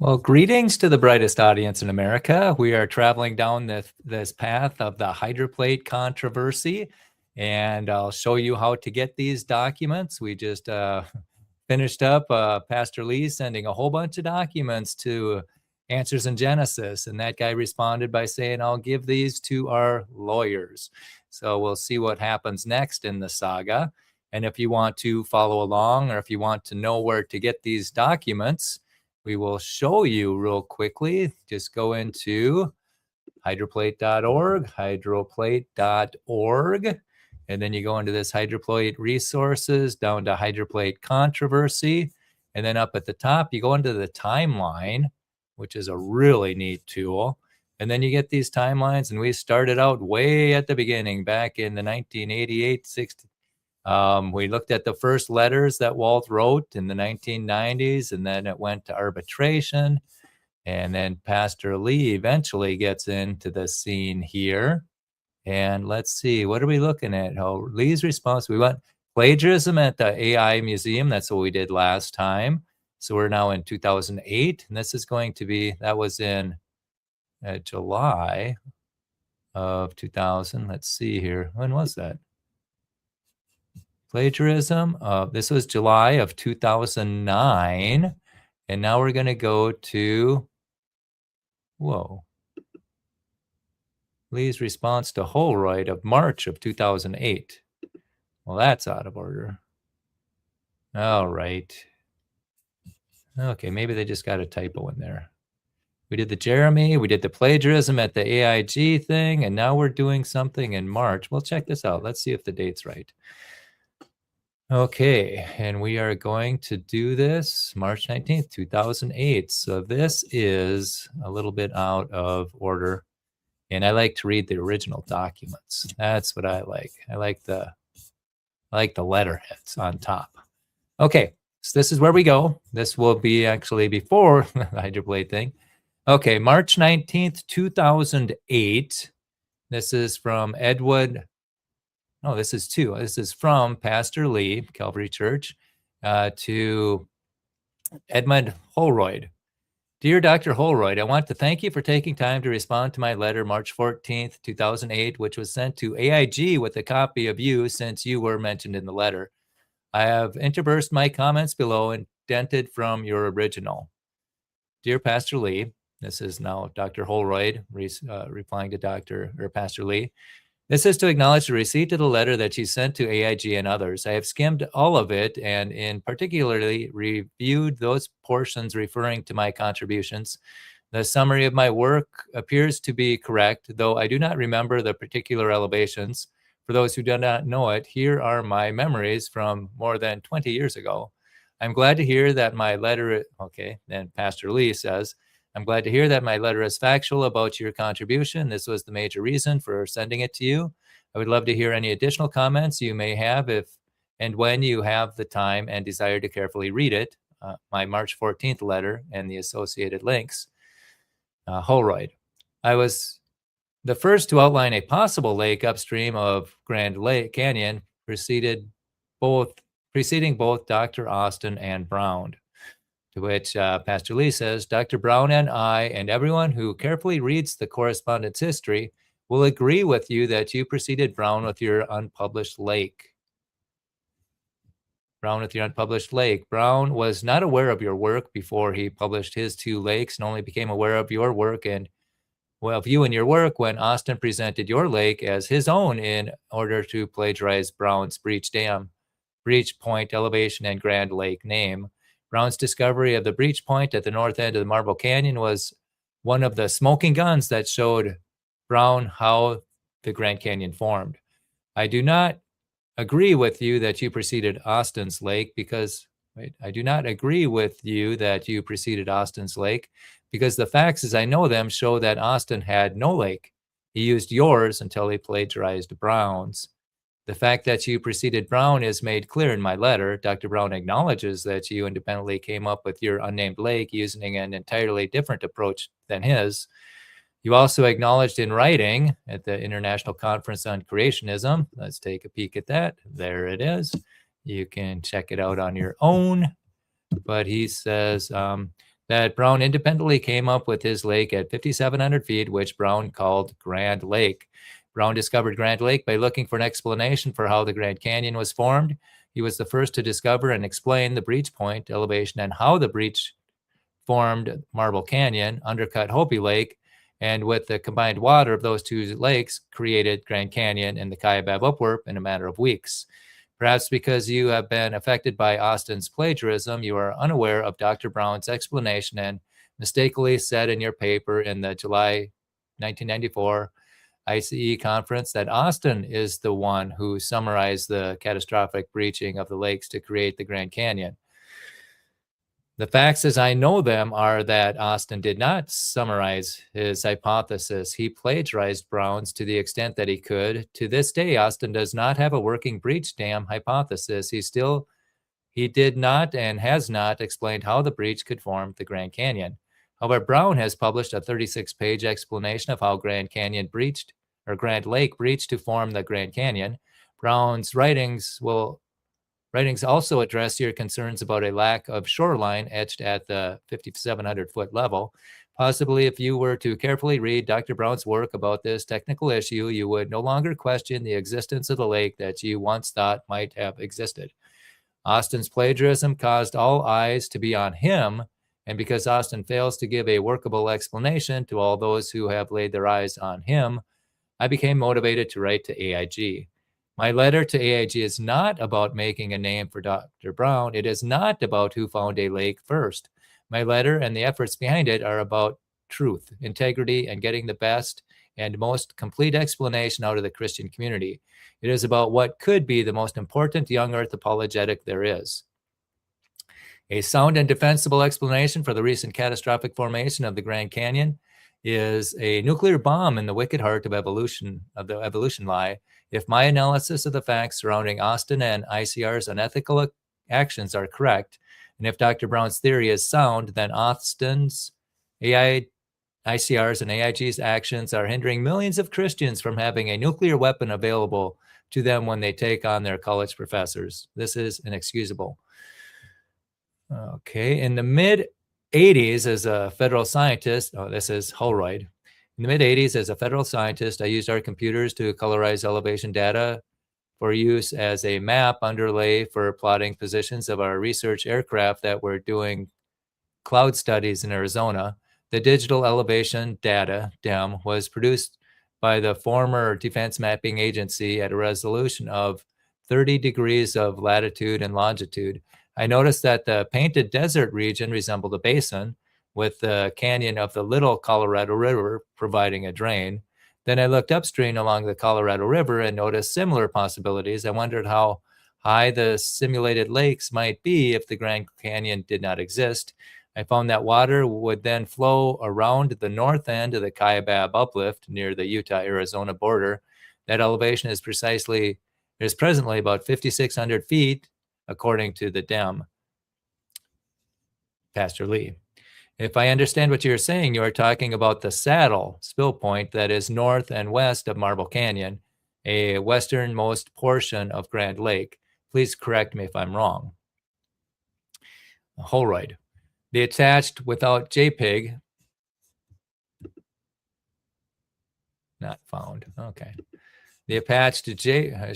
Well, greetings to the brightest audience in America. We are traveling down this path of the hydroplate controversy, and I'll show you how to get these documents. We just finished up Pastor Lee sending a whole bunch of documents to Answers in Genesis, and that guy responded by saying, I'll give these to our lawyers. So we'll see what happens next in the saga. And if you want to follow along, or if you want to know where to get these documents, we will show you real quickly. Just go into hydroplate.org, hydroplate.org, and then you go into this hydroplate resources down to hydroplate controversy. And then up at the top, you go into the timeline, which is a really neat tool. And then you get these timelines, and we started out way at the beginning, back in the 1988, 60. We looked at the first letters that Walt wrote in the 1990s, and then it went to arbitration. And then Pastor Lee eventually gets into the scene here. And let's see, what are we looking at? Oh, Lee's response, we went plagiarism at the AI Museum. That's what we did last time. So we're now in 2008, and this is going to be, that was in July of 2000. Let's see here. When was that? Plagiarism. This was July of 2009. And now we're going to go to, Lee's response to Holroyd of March of 2008. Well, that's out of order. All right. Okay, maybe they just got a typo in there. We did the Jeremy, we did the plagiarism at the AIG thing, and now we're doing something in March. Well, check this out. Let's see if the date's right. Okay, and we are going to do this March 19th, 2008. So this is a little bit out of order, and I like to read the original documents. That's what I like. I like the letterheads on top. Okay, so this is where we go. This will be actually before the hydroplate thing. Okay, March 19th, 2008. This is from Edward. No, this is two. This is from Pastor Lee, Calvary Church, to Edmund Holroyd. Dear Dr. Holroyd, I want to thank you for taking time to respond to my letter March 14th, 2008, which was sent to AIG with a copy of you since you were mentioned in the letter. I have interspersed my comments below and indented from your original. Dear Pastor Lee, this is now Dr. Holroyd replying to Pastor Lee. This is to acknowledge the receipt of the letter that you sent to AIG and others. I have skimmed all of it and in particularly reviewed those portions referring to my contributions. The summary of my work appears to be correct, though I do not remember the particular elevations. For those who do not know it, here are my memories from more than 20 years ago. I'm glad to hear that my letter, okay, then Pastor Lee says, I'm glad to hear that my letter is factual about your contribution. This was the major reason for sending it to you. I would love to hear any additional comments you may have if and when you have the time and desire to carefully read it. My March 14th letter and the associated links. Holroyd. I was the first to outline a possible lake upstream of Grand Lake Canyon, preceding both Dr. Austin and Brown. To which Pastor Lee says, Dr. Brown and I and everyone who carefully reads the correspondence history will agree with you that you preceded Brown with your unpublished lake. Brown was not aware of your work before he published his two lakes and only became aware of your work and of you and your work when Austin presented your lake as his own in order to plagiarize Brown's breach point elevation and Grand Lake name. Brown's discovery of the breach point at the north end of the Marble Canyon was one of the smoking guns that showed Brown how the Grand Canyon formed. I do not agree with you that you preceded Austin's lake because the facts as I know them show that Austin had no lake. He used yours until he plagiarized Brown's. The fact that you preceded Brown is made clear in my letter. Dr. Brown acknowledges that you independently came up with your unnamed lake using an entirely different approach than his. You also acknowledged in writing at the International Conference on Creationism. Let's take a peek at that. There it is. You can check it out on your own. But he says, that Brown independently came up with his lake at 5,700 feet, which Brown called Grand Lake. Brown discovered Grand Lake by looking for an explanation for how the Grand Canyon was formed. He was the first to discover and explain the breach point elevation and how the breach formed Marble Canyon, undercut Hopi Lake, and with the combined water of those two lakes, created Grand Canyon and the Kaibab Upward in a matter of weeks. Perhaps because you have been affected by Austin's plagiarism, you are unaware of Dr. Brown's explanation and mistakenly said in your paper in the July 1994 ICE conference that Austin is the one who summarized the catastrophic breaching of the lakes to create the Grand Canyon. The facts as I know them are that Austin did not summarize his hypothesis. He plagiarized Brown's to the extent that he could. To this day, Austin does not have a working breach dam hypothesis. He did not and has not explained how the breach could form the Grand Canyon. However, Brown has published a 36-page explanation of how Grand Canyon breached, or Grand Lake breached to form the Grand Canyon. Brown's writings also address your concerns about a lack of shoreline etched at the 5,700-foot level. Possibly, if you were to carefully read Dr. Brown's work about this technical issue, you would no longer question the existence of the lake that you once thought might have existed. Austin's plagiarism caused all eyes to be on him, and because Austin fails to give a workable explanation to all those who have laid their eyes on him, I became motivated to write to AIG. My letter to AIG is not about making a name for Dr. Brown. It is not about who found a lake first. My letter and the efforts behind it are about truth, integrity, and getting the best and most complete explanation out of the Christian community. It is about what could be the most important young earth apologetic there is. A sound and defensible explanation for the recent catastrophic formation of the Grand Canyon is a nuclear bomb in the wicked heart of the evolution lie. If my analysis of the facts surrounding Austin and ICR's unethical actions are correct, and if Dr. Brown's theory is sound, then Austin's, ICR's, and AIG's actions are hindering millions of Christians from having a nuclear weapon available to them when they take on their college professors. This is inexcusable. Okay, in the mid-'80s as a federal scientist, this is Holroyd. In the mid-'80s, as a federal scientist, I used our computers to colorize elevation data for use as a map underlay for plotting positions of our research aircraft that were doing cloud studies in Arizona. The digital elevation data, DEM, was produced by the former Defense Mapping Agency at a resolution of 30 degrees of latitude and longitude. I noticed that the painted desert region resembled a basin, with the canyon of the Little Colorado River providing a drain. Then I looked upstream along the Colorado River and noticed similar possibilities. I wondered how high the simulated lakes might be if the Grand Canyon did not exist. I found that water would then flow around the north end of the Kaibab uplift near the Utah-Arizona border. That elevation is presently about 5,600 feet, according to the DEM. Pastor Lee. If I understand what you're saying, you are talking about the saddle spill point that is north and west of Marble Canyon, a westernmost portion of Grand Lake. Please correct me if I'm wrong. Holroyd. The attached without JPEG. Not found. Okay. The attached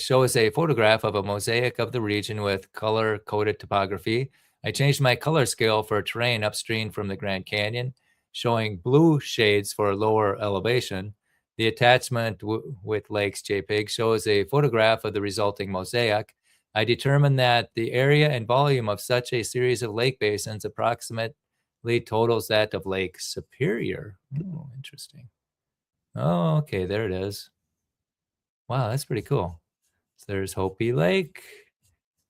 shows a photograph of a mosaic of the region with color-coded topography. I changed my color scale for terrain upstream from the Grand Canyon, showing blue shades for lower elevation. The attachment with lakes JPEG shows a photograph of the resulting mosaic. I determined that the area and volume of such a series of lake basins approximately totals that of Lake Superior. Oh, interesting. Oh, okay, there it is. Wow, that's pretty cool. So there's Hopi Lake.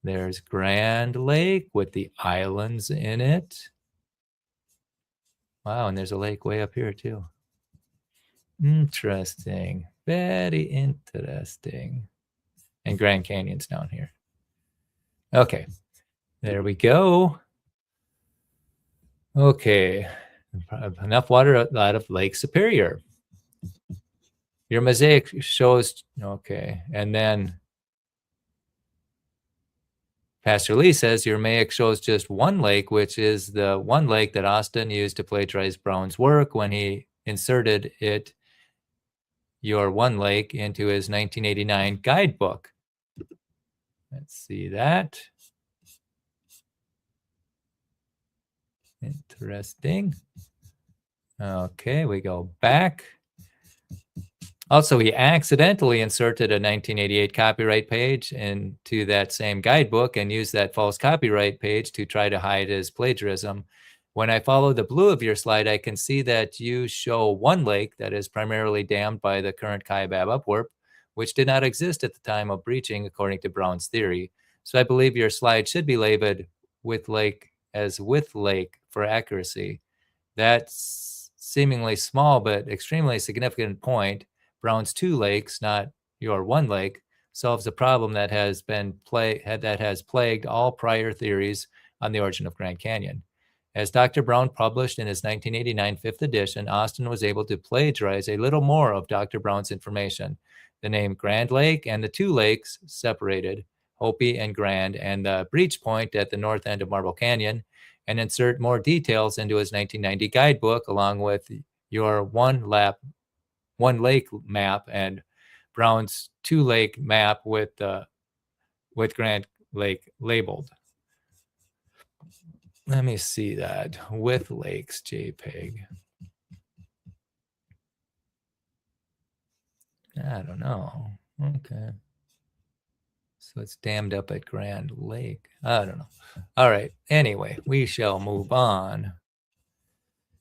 There's Grand Lake with the islands in it. Wow, and there's a lake way up here too. Interesting. Very interesting. And Grand Canyon's down here. Okay, there we go. Okay, enough water out of Lake Superior. Your mosaic shows, okay, and then Pastor Lee says your MAIC shows just one lake, which is the one lake that Austin used to plagiarize Brown's work when he inserted your one lake into his 1989 guidebook. Let's see that. Interesting. Okay, we go back. Also, he accidentally inserted a 1988 copyright page into that same guidebook and used that false copyright page to try to hide his plagiarism. When I follow the blue of your slide, I can see that you show one lake that is primarily dammed by the current Kaibab upwarp, which did not exist at the time of breaching, according to Brown's theory. So I believe your slide should be labeled with lake as with lake for accuracy. That's seemingly small but extremely significant point. Brown's two lakes, not your one lake, solves a problem that has plagued all prior theories on the origin of Grand Canyon. As Dr. Brown published in his 1989 fifth edition, Austin was able to plagiarize a little more of Dr. Brown's information. The name Grand Lake and the two lakes separated, Hopi and Grand, and the breach point at the north end of Marble Canyon, and insert more details into his 1990 guidebook, along with your one lake map and Brown's two lake map with Grand Lake labeled. Let me see that with lakes JPEG. I don't know. Okay. So it's dammed up at Grand Lake. I don't know. All right. Anyway, we shall move on.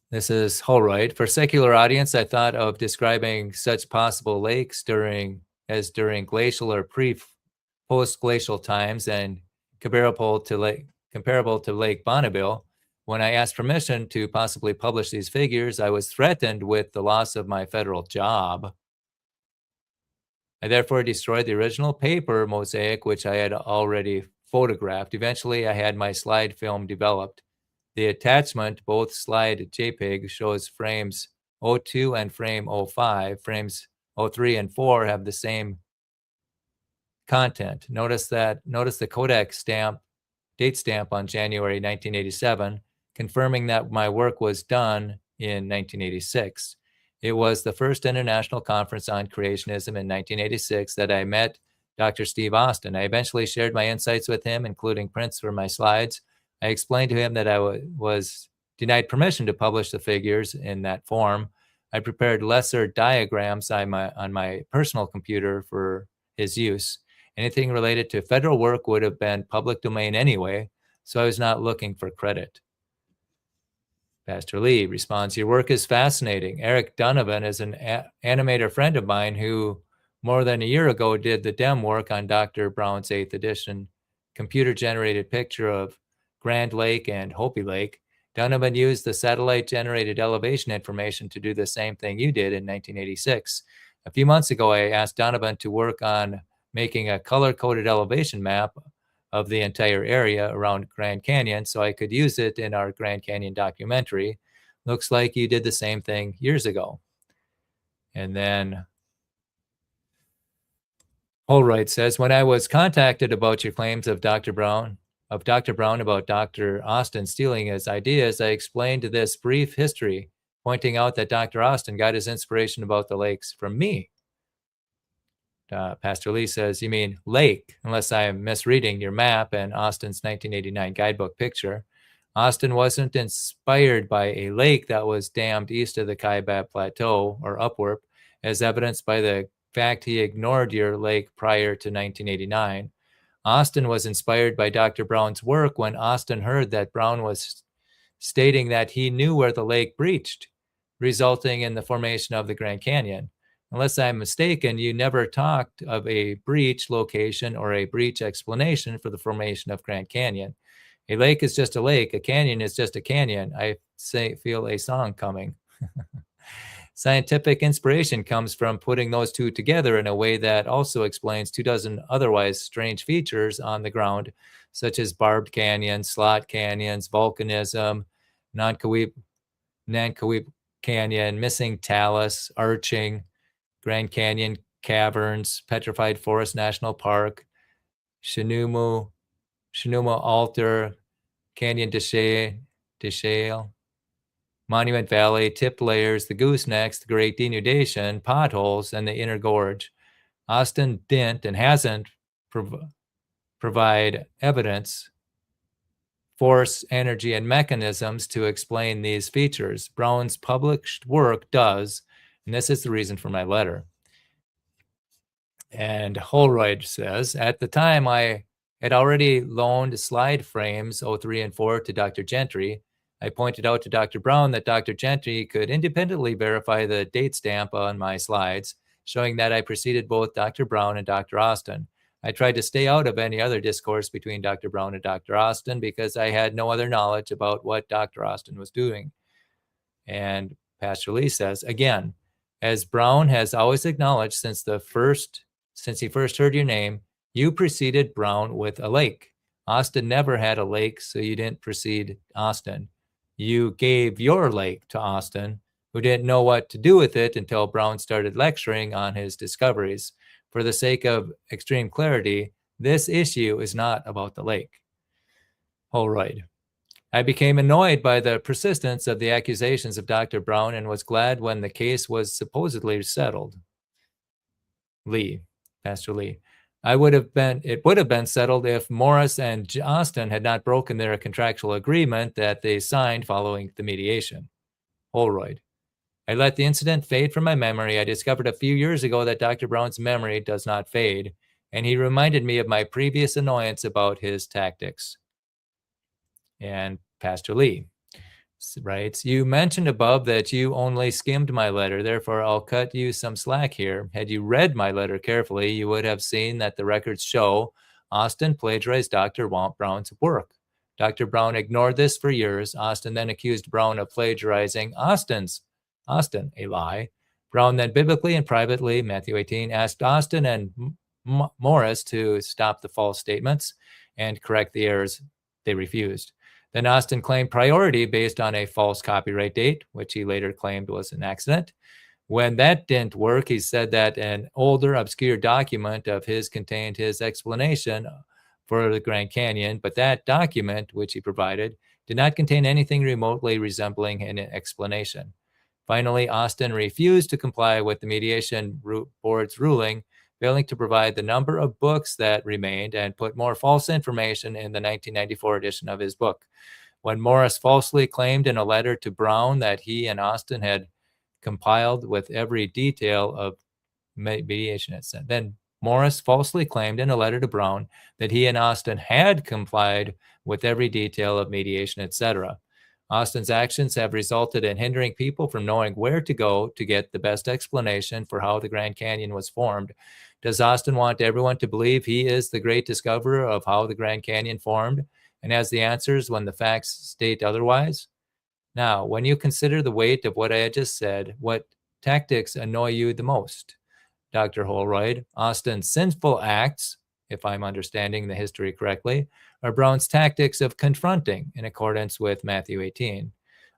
This is Holroyd. For secular audience, I thought of describing such possible lakes during glacial or post-glacial times and comparable to Lake Bonneville. When I asked permission to possibly publish these figures, I was threatened with the loss of my federal job. I therefore destroyed the original paper mosaic, which I had already photographed. Eventually, I had my slide film developed. The attachment, both slide JPEG, shows frames 02 and frame 05. Frames 03 and 4 have the same content. Notice the Kodak date stamp on January 1987, confirming that my work was done in 1986. It was the first international conference on creationism in 1986 that I met Dr. Steve Austin. I eventually shared my insights with him, including prints for my slides. I explained to him that I was denied permission to publish the figures in that form. I prepared lesser diagrams on my personal computer for his use. Anything related to federal work would have been public domain anyway, so I was not looking for credit. Pastor Lee responds, your work is fascinating. Eric Donovan is an animator friend of mine who more than a year ago did the DEM work on Dr. Brown's 8th edition computer-generated picture of Grand Lake and Hopi Lake. Donovan used the satellite-generated elevation information to do the same thing you did in 1986. A few months ago, I asked Donovan to work on making a color-coded elevation map of the entire area around Grand Canyon so I could use it in our Grand Canyon documentary. Looks like you did the same thing years ago. And then Holroyd says, when I was contacted about your claims of Dr. Brown about Dr. Austin stealing his ideas, I explained this brief history, pointing out that Dr. Austin got his inspiration about the lakes from me. Pastor Lee says, you mean lake, unless I am misreading your map and Austin's 1989 guidebook picture. Austin wasn't inspired by a lake that was dammed east of the Kaibab Plateau or upwarp, as evidenced by the fact he ignored your lake prior to 1989. Austin was inspired by Dr. Brown's work when Austin heard that Brown was stating that he knew where the lake breached, resulting in the formation of the Grand Canyon. Unless I'm mistaken, you never talked of a breach location or a breach explanation for the formation of Grand Canyon. A lake is just a lake. A canyon is just a canyon. I feel a song coming. Scientific inspiration comes from putting those two together in a way that also explains 24 otherwise strange features on the ground, such as barbed canyons, slot canyons, volcanism, Nankoweap Canyon, missing talus, arching, Grand Canyon Caverns, Petrified Forest National Park, Shinuma Sonoma Altar, Canyon de Shale, Monument Valley, Tip Layers, the Goosenecks, the Great Denudation, Potholes, and the Inner Gorge. Austin didn't and hasn't provide evidence, force, energy, and mechanisms to explain these features. Brown's published work does, and this is the reason for my letter. And Holroyd says, at the time I had already loaned slide frames 03 and 4 to Dr. Gentry. I pointed out to Dr. Brown that Dr. Gentry could independently verify the date stamp on my slides, showing that I preceded both Dr. Brown and Dr. Austin. I tried to stay out of any other discourse between Dr. Brown and Dr. Austin because I had no other knowledge about what Dr. Austin was doing. And Pastor Lee says, again, as Brown has always acknowledged since he first heard your name, you preceded Brown with a lake. Austin never had a lake, so you didn't precede Austin. You gave your lake to Austin, who didn't know what to do with it until Brown started lecturing on his discoveries. For the sake of extreme clarity, this issue is not about the lake. Holroyd. I became annoyed by the persistence of the accusations of Dr. Brown and was glad when the case was supposedly settled. Lee. Pastor Lee. It would have been settled if Morris and Austin had not broken their contractual agreement that they signed following the mediation. Holroyd. I let the incident fade from my memory. I discovered a few years ago that Dr. Brown's memory does not fade, and he reminded me of my previous annoyance about his tactics. And Pastor Lee writes, you mentioned above that you only skimmed my letter, therefore I'll cut you some slack here. Had you read my letter carefully, you would have seen that the records show Austin plagiarized Dr. Brown's work. Dr. Brown ignored this for years. Austin then accused Brown of plagiarizing Austin, a lie. Brown then biblically and privately, Matthew 18, asked Austin and Morris to stop the false statements and correct the errors. They refused. Then Austin claimed priority based on a false copyright date, which he later claimed was an accident. When that didn't work, he said that an older, obscure document of his contained his explanation for the Grand Canyon, but that document, which he provided, did not contain anything remotely resembling an explanation. Finally, Austin refused to comply with the mediation board's ruling, failing to provide the number of books that remained and put more false information in the 1994 edition of his book. When Morris falsely claimed in a letter to Brown that he and Austin had compiled with every detail of mediation, then Morris falsely claimed in a letter to Brown that he and Austin had complied with every detail of mediation, etc. Austin's actions have resulted in hindering people from knowing where to go to get the best explanation for how the Grand Canyon was formed. Does Austin want everyone to believe he is the great discoverer of how the Grand Canyon formed and has the answers when the facts state otherwise? Now, when you consider the weight of what I had just said, what tactics annoy you the most? Dr. Holroyd, Austin's sinful acts, if I'm understanding the history correctly, are Brown's tactics of confronting in accordance with Matthew 18.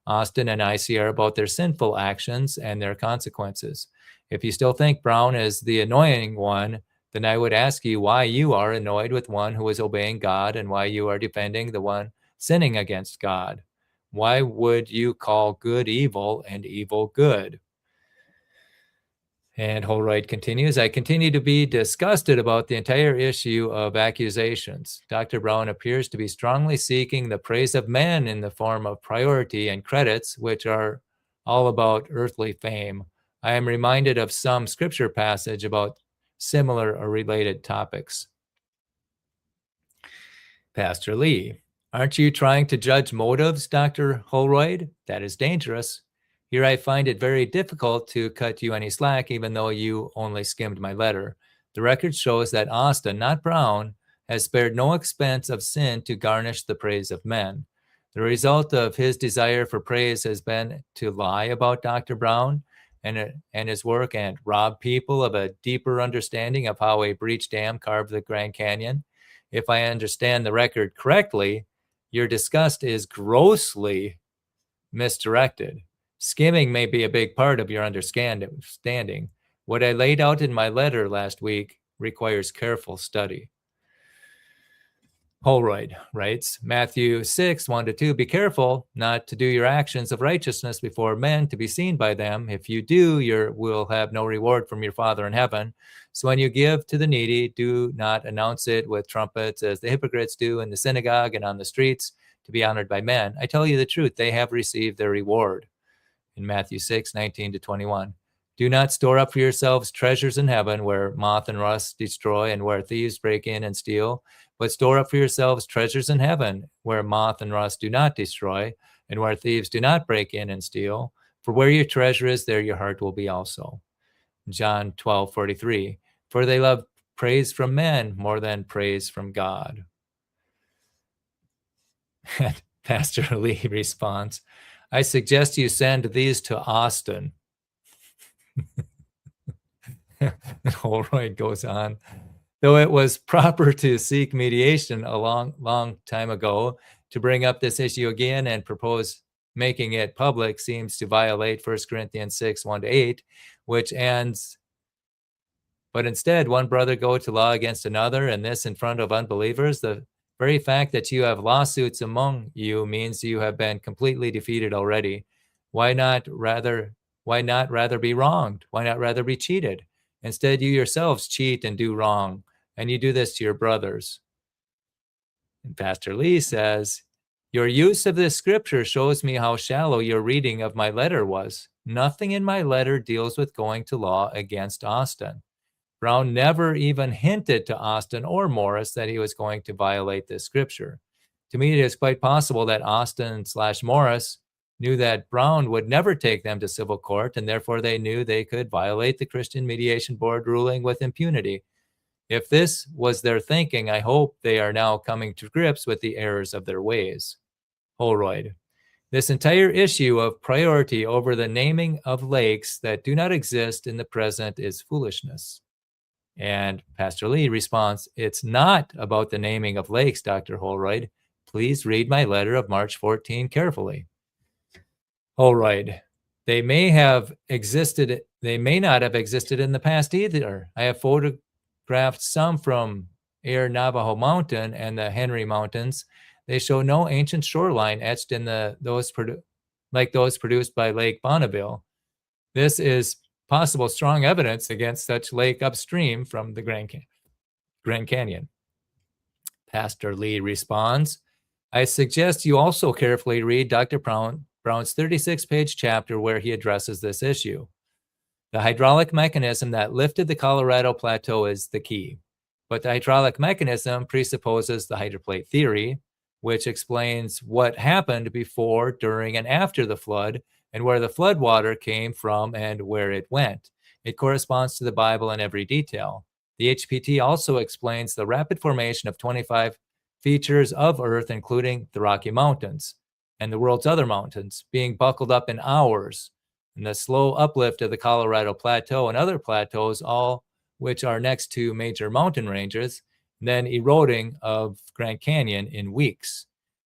Austin and IC are about their sinful actions and their consequences. If you still think Brown is the annoying one, then I would ask you why you are annoyed with one who is obeying God and why you are defending the one sinning against God. Why would you call good evil and evil good? And Holroyd continues, I continue to be disgusted about the entire issue of accusations. Dr. Brown appears to be strongly seeking the praise of men in the form of priority and credits, which are all about earthly fame. I am reminded of some scripture passage about similar or related topics. Pastor Lee, aren't you trying to judge motives, Dr. Holroyd? That is dangerous. Here I find it very difficult to cut you any slack, even though you only skimmed my letter. The record shows that Austin, not Brown, has spared no expense of sin to garnish the praise of men. The result of his desire for praise has been to lie about Dr. Brown and his work and rob people of a deeper understanding of how a breach dam carved the Grand Canyon. If I understand the record correctly, your disgust is grossly misdirected. Skimming may be a big part of your understanding. What I laid out in my letter last week requires careful study. Holroyd writes, Matthew 6, 1-2, be careful not to do your actions of righteousness before men to be seen by them. If you do, you will have no reward from your Father in heaven. So when you give to the needy, do not announce it with trumpets as the hypocrites do in the synagogue and on the streets to be honored by men. I tell you the truth, they have received their reward. In Matthew 6, 19-21. Do not store up for yourselves treasures in heaven where moth and rust destroy and where thieves break in and steal, but store up for yourselves treasures in heaven where moth and rust do not destroy and where thieves do not break in and steal. For where your treasure is, there your heart will be also. John 12:43. For they love praise from men more than praise from God. And Pastor Lee responds, I suggest you send these to Austin. Holroyd goes on, though it was proper to seek mediation a long time ago, to bring up this issue again and propose making it public seems to violate 1 Corinthians 6, 1-8, which ends, but instead one brother go to law against another, and this in front of unbelievers. The very fact that you have lawsuits among you means you have been completely defeated already. Why not rather be wronged? Why not rather be cheated? Instead, you yourselves cheat and do wrong, and you do this to your brothers. And Pastor Lee says, your use of this scripture shows me how shallow your reading of my letter was. Nothing in my letter deals with going to law against Austin. Brown never even hinted to Austin or Morris that he was going to violate this scripture. To me, it is quite possible that Austin/Morris knew that Brown would never take them to civil court, and therefore they knew they could violate the Christian Mediation Board ruling with impunity. If this was their thinking, I hope they are now coming to grips with the errors of their ways. Holroyd. This entire issue of priority over the naming of lakes that do not exist in the present is foolishness. And Pastor Lee responds, it's not about the naming of lakes, Dr. Holroyd. Please read my letter of March 14 carefully. Holroyd, they may not have existed in the past either. I have photographed some from Air Navajo Mountain and the Henry Mountains. They show no ancient shoreline etched in those produced by Lake Bonneville. This is possible strong evidence against such lake upstream from the Grand Canyon. Pastor Lee responds, I suggest you also carefully read Dr. Brown's 36-page chapter where he addresses this issue. The hydraulic mechanism that lifted the Colorado Plateau is the key, but the hydraulic mechanism presupposes the hydroplate theory, which explains what happened before, during, and after the flood, and where the flood water came from and where it went. It corresponds to the Bible in every detail. The HPT also explains the rapid formation of 25 features of Earth, including the Rocky Mountains and the world's other mountains, being buckled up in hours, and the slow uplift of the Colorado Plateau and other plateaus, all which are next to major mountain ranges, then eroding of Grand Canyon in weeks.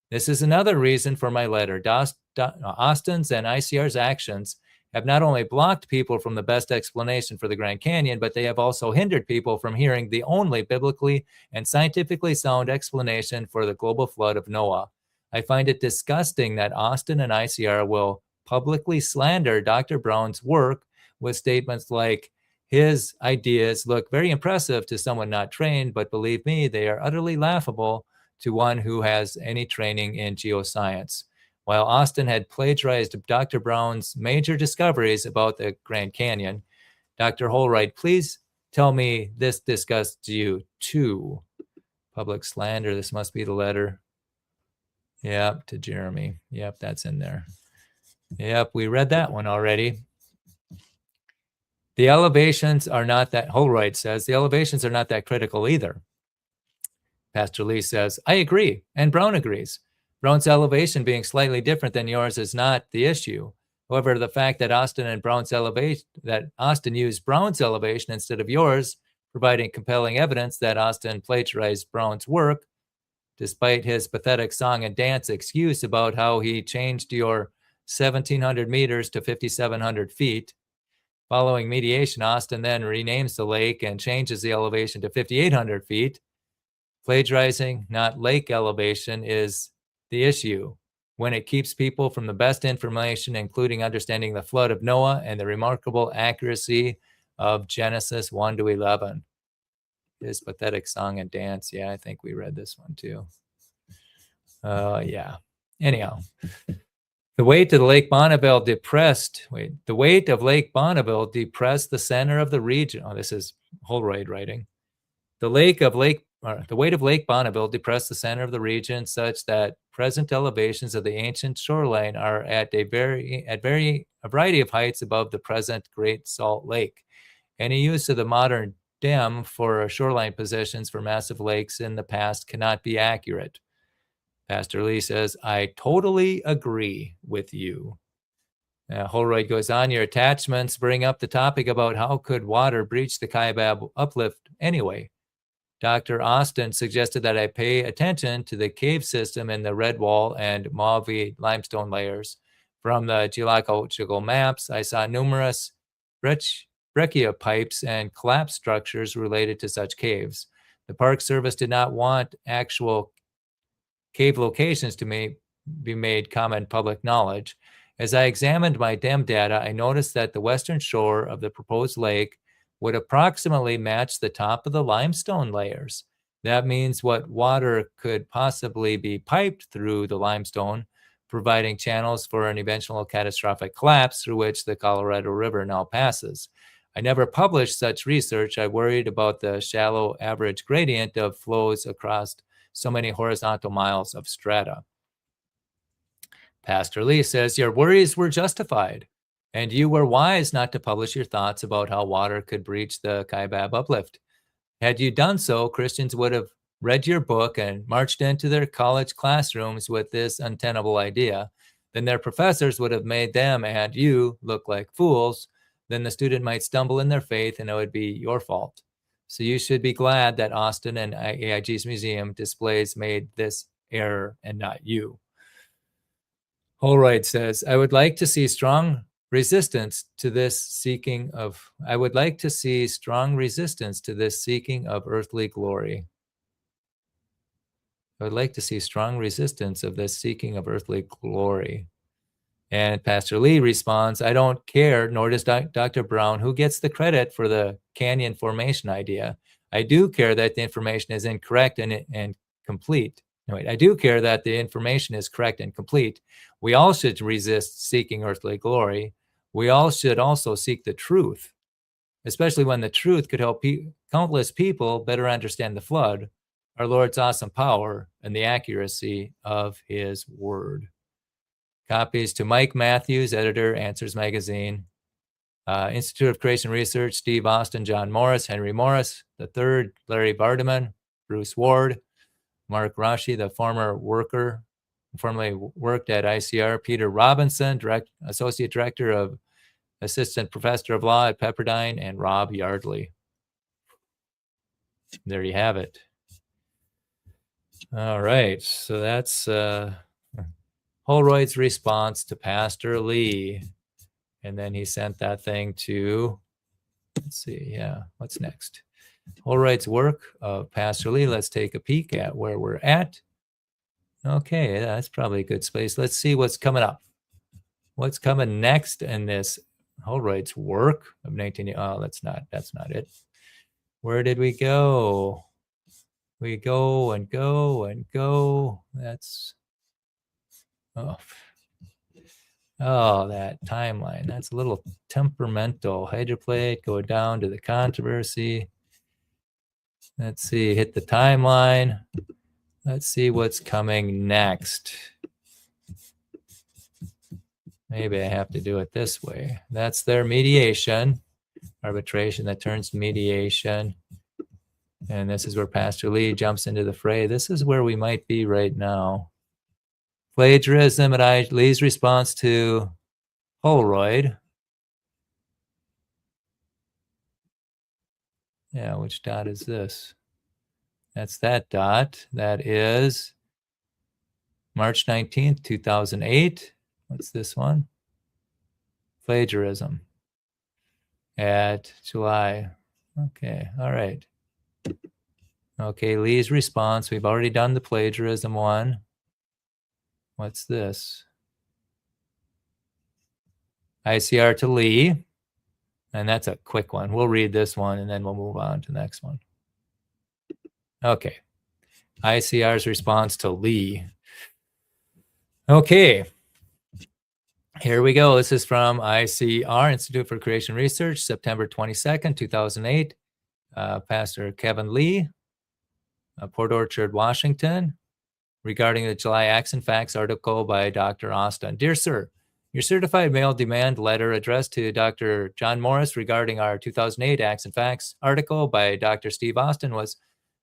This is another reason for my letter. Austin's and ICR's actions have not only blocked people from the best explanation for the Grand Canyon, but they have also hindered people from hearing the only biblically and scientifically sound explanation for the global flood of Noah. I find it disgusting that Austin and ICR will publicly slander Dr. Brown's work with statements like, his ideas look very impressive to someone not trained, but believe me, they are utterly laughable to one who has any training in geoscience. While Austin had plagiarized Dr. Brown's major discoveries about the Grand Canyon, Dr. Holroyd, please tell me this disgusts you too. Public slander, this must be the letter. Yep, to Jeremy. Yep, that's in there. Yep, we read that one already. The elevations are not that, Holroyd says, the elevations are not that critical either. Pastor Lee says, I agree, and Brown agrees. Brown's elevation being slightly different than yours is not the issue. However, the fact that Austin used Brown's elevation instead of yours, providing compelling evidence that Austin plagiarized Brown's work, despite his pathetic song and dance excuse about how he changed your 1,700 meters to 5,700 feet. Following mediation, Austin then renames the lake and changes the elevation to 5,800 feet. Plagiarizing, not lake elevation, is the issue. When it keeps people from the best information, including understanding the flood of Noah and the remarkable accuracy of Genesis 1 to 11. His pathetic song and dance. Yeah, I think we read this one too. Yeah. Anyhow, the weight of Lake Bonneville depressed the center of the region. Oh, this is Holroyd writing. The weight of Lake Bonneville depressed the center of the region such that present elevations of the ancient shoreline are at a variety of heights above the present Great Salt Lake. Any use of the modern dam for shoreline positions for massive lakes in the past cannot be accurate. Pastor Lee says, I totally agree with you. Holroyd goes on, your attachments bring up the topic about how could water breach the Kaibab uplift anyway. Dr. Austin suggested that I pay attention to the cave system in the red wall and Mauve limestone layers. From the geological maps, I saw numerous breccia pipes and collapse structures related to such caves. The Park Service did not want actual cave locations to be made common public knowledge. As I examined my dam data, I noticed that the western shore of the proposed lake would approximately match the top of the limestone layers. That means what water could possibly be piped through the limestone, providing channels for an eventual catastrophic collapse through which the Colorado River now passes. I never published such research. I worried about the shallow average gradient of flows across so many horizontal miles of strata. Pastor Lee says, your worries were justified, and you were wise not to publish your thoughts about how water could breach the Kaibab uplift. Had you done so, Christians would have read your book and marched into their college classrooms with this untenable idea. Then their professors would have made them and you look like fools. Then the student might stumble in their faith and it would be your fault. So you should be glad that Austin and AIG's museum displays made this error and not you. Holroyd says, I would like to see strong resistance to this seeking of earthly glory. I would like to see strong resistance of this seeking of earthly glory. And Pastor Lee responds, I don't care, nor does Dr. Brown, who gets the credit for the canyon formation idea. I do care that the information is incorrect and complete. No, wait, I do care that the information is correct and complete. We all should resist seeking earthly glory. We all should also seek the truth, especially when the truth could help countless people better understand the flood, our Lord's awesome power, and the accuracy of his word. Copies to Mike Matthews, editor, Answers Magazine. Institute of Creation Research, Steve Austin, John Morris, Henry Morris, the third, Larry Vardaman, Bruce Ward, Mark Rashi, the formerly worked at ICR, Peter Robinson, Associate Director of Assistant Professor of Law at Pepperdine, and Rob Yardley. There you have it. All right, so that's Holroyd's response to Pastor Lee. And then he sent that thing to, let's see, yeah, what's next? Holroyd's work of Pastor Lee. Let's take a peek at where we're at. Okay, that's probably a good space. Let's see what's coming up. What's coming next in this Holroyd's work of 19, oh, that's not it. Where did we go? We go and go and go. That's, oh, that timeline. That's a little temperamental. Hydroplate, go down to the controversy. Let's see, hit the timeline. Let's see what's coming next. Maybe I have to do it this way. That's their mediation, arbitration that turns to mediation. And this is where Pastor Lee jumps into the fray. This is where we might be right now. Plagiarism and Lee's response to Holroyd. Yeah, which dot is this? That's that dot. That is March 19th, 2008. What's this one? Plagiarism at July. Okay, all right. Okay, Lee's response. We've already done the plagiarism one. What's this? ICR to Lee. And that's a quick one. We'll read this one and then we'll move on to the next one. Okay. ICR's response to Lee. Okay. Here we go. This is from ICR, Institute for Creation Research, September 22nd, 2008. Pastor Kevin Lee, Port Orchard, Washington, regarding the July Acts and Facts article by Dr. Austin. Dear Sir, your certified mail demand letter addressed to Dr. John Morris regarding our 2008 Acts and Facts article by Dr. Steve Austin was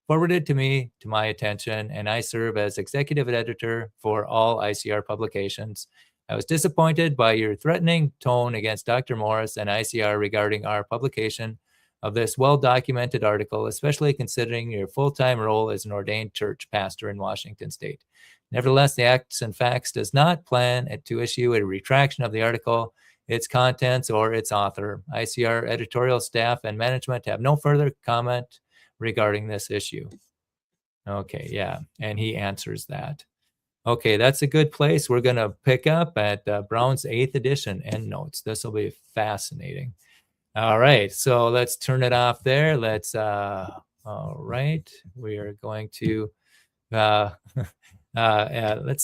forwarded to me, to my attention, and I serve as executive editor for all ICR publications. I was disappointed by your threatening tone against Dr. Morris and ICR regarding our publication of this well-documented article, especially considering your full-time role as an ordained church pastor in Washington State. Nevertheless, the Acts and Facts does not plan to issue a retraction of the article, its contents, or its author. ICR editorial staff and management have no further comment regarding this issue. Okay, yeah, and he answers that. Okay, that's a good place. We're going to pick up at Brown's 8th edition endnotes. This will be fascinating. All right, so let's turn it off there. Let's, all right, we are going to, let's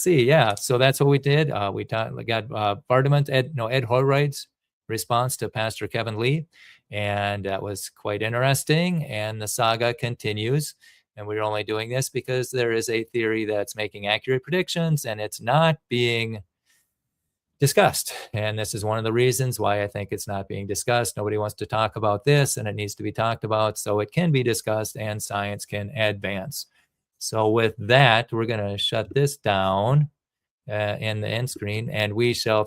see. Yeah, so that's what we did. We got Ed Holroyd's response to Pastor Kevin Lee, and that was quite interesting. And the saga continues. And we're only doing this because there is a theory that's making accurate predictions and it's not being discussed. And this is one of the reasons why I think it's not being discussed. Nobody wants to talk about this, and it needs to be talked about so it can be discussed and science can advance. So with that, we're going to shut this down in the end screen, and we shall